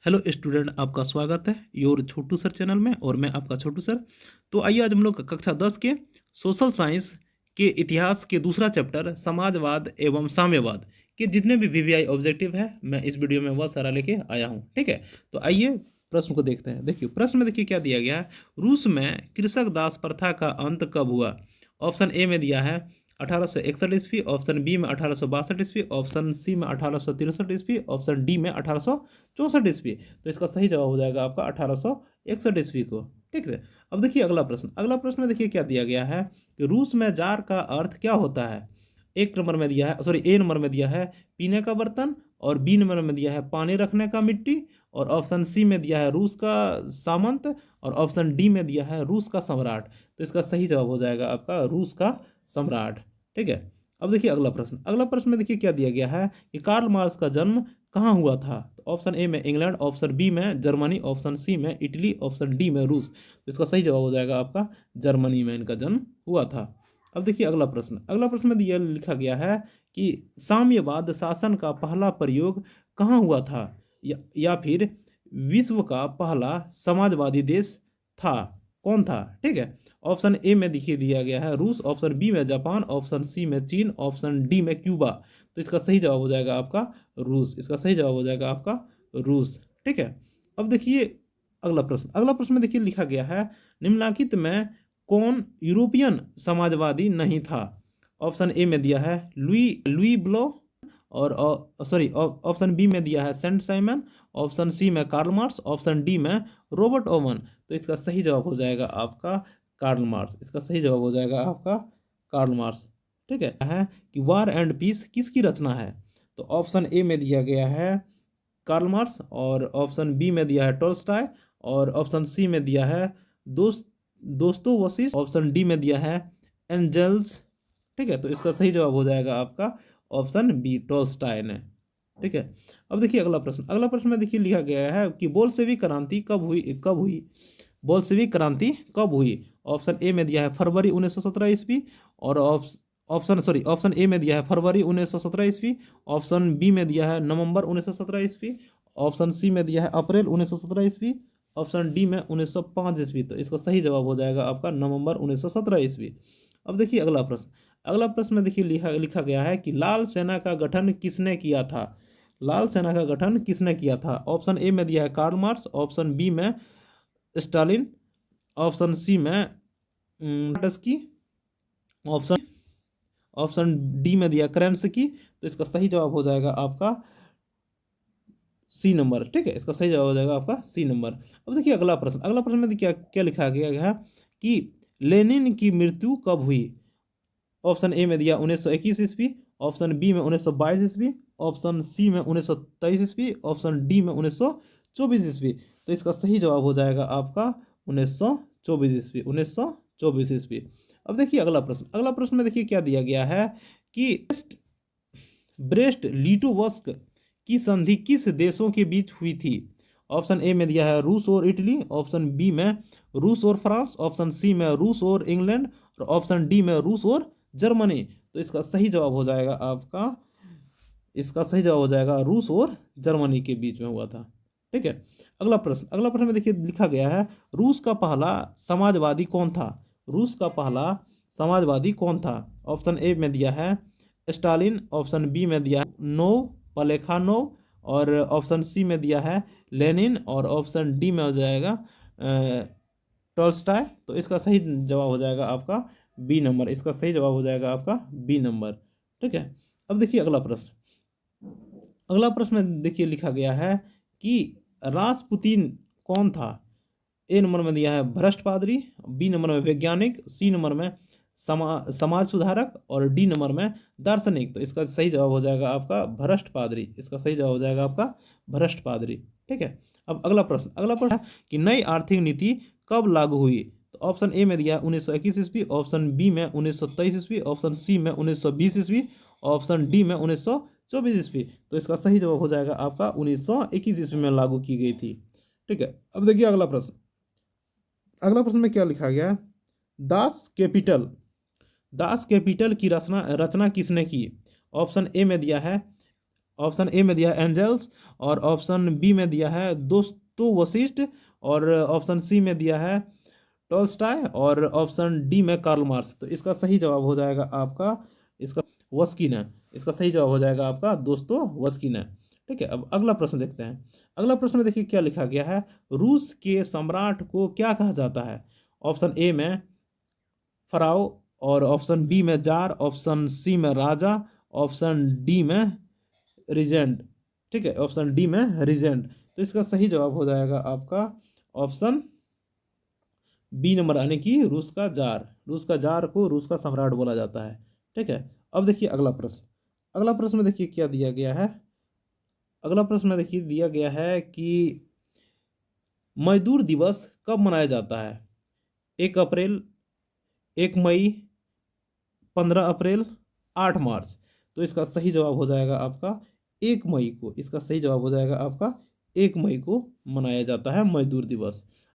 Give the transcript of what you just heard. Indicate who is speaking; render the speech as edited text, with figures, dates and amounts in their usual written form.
Speaker 1: Hello student, आपका स्वागत है योर छोटू सर चैनल में और मैं आपका छोटू सर। तो आइए आज हम लोग कक्षा 10 के सोशल साइंस के इतिहास के दूसरा चैप्टर समाजवाद एवं साम्यवाद के जितने भी वीवीआई ऑब्जेक्टिव है मैं इस वीडियो में वह सारा लेके आया हूँ। ठीक है, तो आइए प्रश्न को देखते हैं। देखिए प्रश्न में देखिए क्या दिया गया है। रूस में कृषक दास प्रथा का अंत कब हुआ? ऑप्शन ए में दिया है 1861 ईस्वी, ऑप्शन बी में 1862 ईस्वी, ऑप्शन सी में 1863 ईस्वी, ऑप्शन डी में 1864 ईस्वी। तो इसका सही जवाब हो जाएगा आपका 1861 ईस्वी को। ठीक है, अब देखिए अगला प्रश्न में देखिए क्या दिया गया है कि रूस में जार का अर्थ क्या होता है? एक नंबर में दिया है, सॉरी ए नंबर में दिया है पीने का बर्तन, और बी नंबर में दिया है पानी रखने का मिट्टी, और ऑप्शन सी में दिया है रूस का सामंत, और ऑप्शन डी में दिया है रूस का सम्राट। तो इसका सही जवाब हो जाएगा आपका रूस का सम्राट। ठीक है, अब देखिए अगला प्रश्न में देखिए क्या दिया गया है कि कार्ल मार्क्स का जन्म कहाँ हुआ था? तो ऑप्शन ए में इंग्लैंड, ऑप्शन बी में जर्मनी, ऑप्शन सी में इटली, ऑप्शन डी में रूस। तो इसका सही जवाब हो जाएगा आपका जर्मनी में इनका जन्म हुआ था। अब देखिए अगला प्रश्न में यह लिखा गया है कि साम्यवाद शासन का पहला प्रयोग कहाँ हुआ था, या फिर विश्व का पहला समाजवादी देश था, कौन था? ठीक है, ऑप्शन ए में देखिए दिया गया है रूस, ऑप्शन बी में जापान, ऑप्शन सी में चीन, ऑप्शन डी में क्यूबा। तो इसका सही जवाब हो जाएगा आपका रूस। इसका सही जवाब हो जाएगा आपका रूस। ठीक है, अब देखिए अगला प्रश्न में देखिए लिखा गया है निम्नलिखित में कौन यूरोपियन समाजवादी नहीं था? ऑप्शन ए में दिया है लुई लुई ब्लो, और सॉरी ऑप्शन बी में दिया है सेंट साइमन, ऑप्शन सी में कार्ल मार्क्स, ऑप्शन डी में रॉबर्ट ओवन। तो इसका सही जवाब हो जाएगा आपका कार्ल मार्क्स। इसका सही जवाब हो जाएगा आपका कार्ल मार्क्स। ठीक है कि वार एंड पीस किसकी रचना है? तो ऑप्शन ए में दिया गया है कार्ल मार्क्स, और ऑप्शन बी में दिया है टॉल्स्टॉय, और ऑप्शन सी में दिया है दोस्तोवस्की, ऑप्शन डी में दिया है एंजल्स। ठीक है, तो इसका सही जवाब हो जाएगा आपका ऑप्शन बी टॉल्स्टॉय ने। ठीक है, अब देखिए अगला प्रश्न में देखिए लिखा गया है कि बोल्शेविक क्रांति कब हुई? बोल्शेविक क्रांति कब हुई? ऑप्शन ए में दिया है फरवरी 1917 ईस्वी, और ऑप्शन ए में दिया है फरवरी 1917 ईस्वी, ऑप्शन बी में दिया है नवंबर 1917 ईस्वी, ऑप्शन सी में दिया है अप्रैल 1917 ईस्वी, ऑप्शन डी में 1905 ईस्वी। तो इसका सही जवाब हो जाएगा आपका नवंबर 1917 ईस्वी। अब देखिए अगला प्रश्न में देखिए लिखा गया है कि लाल सेना का गठन किसने किया था? लाल सेना का गठन किसने किया था? ऑप्शन ए में दिया है कार्ल मार्क्स, ऑप्शन बी में स्टालिन, ऑप्शन सी में टस्की, ऑप्शन ऑप्शन डी में दिया करेंस्की। तो इसका सही जवाब हो जाएगा आपका सी नंबर। ठीक है, इसका सही जवाब हो जाएगा आपका सी नंबर। अब देखिए अगला प्रश्न में देखिए क्या लिखा गया है कि लेनिन की मृत्यु कब हुई? ऑप्शन ए में दिया 1921 ईस्वी, ऑप्शन बी में 1922 ईस्वी, ऑप्शन सी में 1923 ईस्वी, ऑप्शन डी में 1924 ईस्वी। तो इसका सही जवाब हो जाएगा आपका 1924 ईस्वी, 1924 ईस्वी। अब देखिए अगला प्रश्न में देखिए क्या दिया गया है कि ब्रेस्ट लिटोवस्क की संधि किस देशों के बीच हुई थी? ऑप्शन ए में दिया है रूस और इटली, ऑप्शन बी में रूस और फ्रांस, ऑप्शन सी में रूस और इंग्लैंड, और ऑप्शन डी में रूस और जर्मनी। तो इसका सही जवाब हो जाएगा आपका, इसका सही जवाब हो जाएगा रूस और जर्मनी के बीच में हुआ था। ठीक है, अगला प्रश्न में देखिए लिखा गया है रूस का पहला समाजवादी कौन था? रूस का पहला समाजवादी कौन था? ऑप्शन ए में दिया है स्टालिन, ऑप्शन बी में दिया है प्लेखानोव, और ऑप्शन सी में दिया है लेनिन, और ऑप्शन डी में हो जाएगा टॉल्स्टॉय। तो इसका सही जवाब हो जाएगा आपका बी नंबर। इसका सही जवाब हो जाएगा आपका बी नंबर। ठीक है, अब देखिए अगला प्रश्न में देखिए लिखा गया है कि रासपुतीन कौन था? ए नंबर में दिया है भ्रष्ट पादरी, बी नंबर में वैज्ञानिक, सी नंबर में समाज सुधारक, और डी नंबर में दार्शनिक। तो इसका सही जवाब हो जाएगा आपका भ्रष्ट पादरी। इसका सही जवाब हो जाएगा आपका भ्रष्ट पादरी। ठीक है, अब अगला प्रश्न है कि नई आर्थिक नीति कब लागू हुई? तो ऑप्शन ए में दिया है 1921 ईस्वी, ऑप्शन बी में 1923 ईस्वी, ऑप्शन सी में 1920 ईस्वी, ऑप्शन डी में 1924 ईस्वी। तो इसका सही जवाब हो जाएगा आपका 1921 ईस्वी में लागू की गई थी। ठीक है, अब देखिए अगला प्रश्न में क्या लिखा गया है दास कैपिटल की रचना किसने की? ऑप्शन ए में दिया है ऑप्शन ए में दिया है एंजल्स, और ऑप्शन बी में दिया है दोस्तों वशिष्ठ, और ऑप्शन सी में दिया है टॉल्स्टॉय, और ऑप्शन डी में कार्ल मार्क्स। तो इसका सही जवाब हो जाएगा आपका इसका वस्किन है। इसका सही जवाब हो जाएगा आपका दोस्तों वस्किन है। ठीक है, अब अगला प्रश्न देखते हैं। अगला प्रश्न में देखिए क्या लिखा गया है, रूस के सम्राट को क्या कहा जाता है? ऑप्शन ए में फराओ, और ऑप्शन बी में जार, ऑप्शन सी में राजा, ऑप्शन डी में रीजेंट। ठीक है, ऑप्शन डी में रीजेंट। तो इसका सही जवाब हो जाएगा आपका ऑप्शन बी नंबर, यानी कि रूस का जार। रूस का जार को रूस का सम्राट बोला जाता है। ठीक है, अब देखिए अगला प्रश्न। अगला प्रश्न में देखिए क्या दिया गया है। अगला प्रश्न में देखिए दिया गया है कि मजदूर दिवस कब मनाया जाता है? 1 अप्रैल, 1 मई, 15 अप्रैल, 8 मार्च। तो इसका सही जवाब हो जाएगा आपका 1 मई को। इसका सही जवाब हो जाएगा आपका 1 मई को मनाया जाता है मजदूर दिवस।